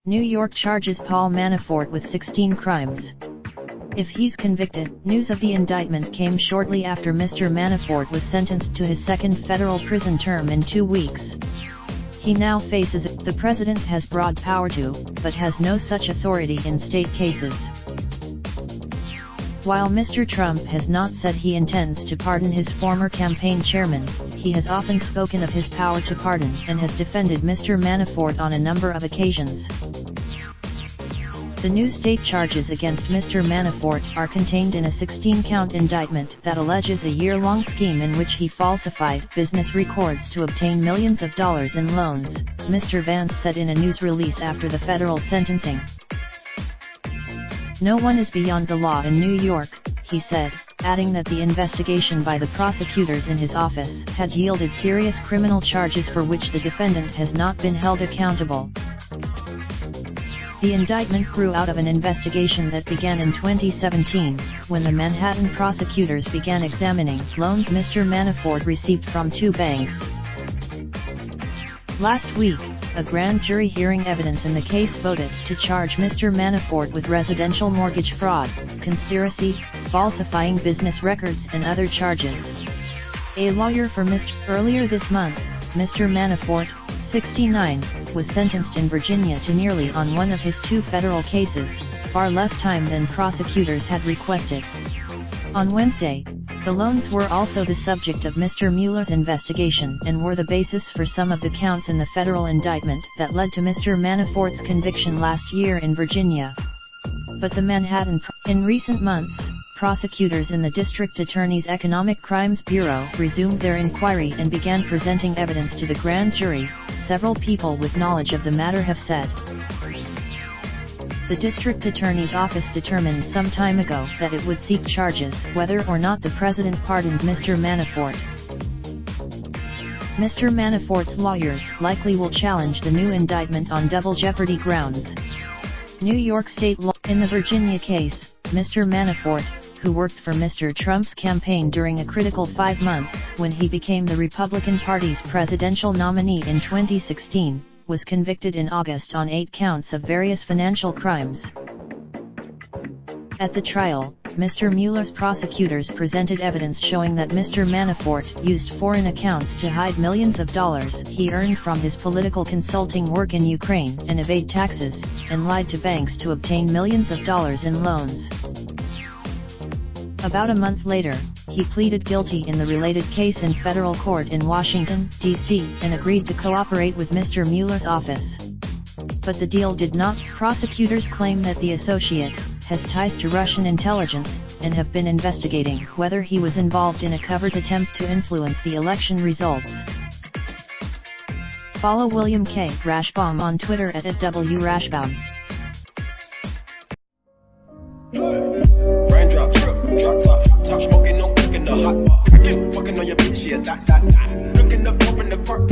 New York charges Paul Manafort with 16 crimes. If he's convicted, news of the indictment came shortly after Mr. Manafort was sentenced to his second federal prison term in 2 weeks. He now faces it. The president has broad power to, but has no such authority in state cases. While Mr. Trump has not said he intends to pardon his former campaign chairman, he has often spoken of his power to pardon and has defended Mr. Manafort on a number of occasions. The new state charges against Mr. Manafort are contained in a 16-count indictment that alleges a year-long scheme in which he falsified business records to obtain millions of dollars in loans, Mr. Vance said in a news release after the federal sentencing. No one is beyond the law in New York, he said, adding that the investigation by the prosecutors in his office had yielded serious criminal charges for which the defendant has not been held accountable. The indictment grew out of an investigation that began in 2017, when the Manhattan prosecutors began examining loans Mr. Manafort received from 2 banks. Last week, a grand jury hearing evidence in the case voted to charge Mr. Manafort with residential mortgage fraud, conspiracy, falsifying business records and other charges. A lawyer for Earlier this month, Mr. Manafort, 69, was sentenced in Virginia to nearly on one of his 2 federal cases, far less time than prosecutors had requested. On Wednesday, the loans were also the subject of Mr. Mueller's investigation and were the basis for some of the counts in the federal indictment that led to Mr. Manafort's conviction last year in Virginia. But in recent months, prosecutors in the District Attorney's Economic Crimes Bureau resumed their inquiry and began presenting evidence to the grand jury, several people with knowledge of the matter have said. The District Attorney's Office determined some time ago that it would seek charges whether or not the president pardoned Mr. Manafort. Mr. Manafort's lawyers likely will challenge the new indictment on double jeopardy grounds. New York State law. In the Virginia case, Mr. Manafort, who worked for Mr. Trump's campaign during a critical 5 months when he became the Republican Party's presidential nominee in 2016, was convicted in August on 8 counts of various financial crimes. At the trial, Mr. Mueller's prosecutors presented evidence showing that Mr. Manafort used foreign accounts to hide millions of dollars he earned from his political consulting work in Ukraine and evade taxes, and lied to banks to obtain millions of dollars in loans. About a month later, he pleaded guilty in the related case in federal court in Washington, D.C., and agreed to cooperate with Mr. Mueller's office. But the deal did not. Prosecutors claim that the associate has ties to Russian intelligence, and have been investigating whether he was involved in a covert attempt to influence the election results. Follow William K. Rashbaum on Twitter at @WRashbaum. Raindrop, drop top smoking, no cooking the hot pot. Fucking on your bitch, yeah, that. Looking up, open the park,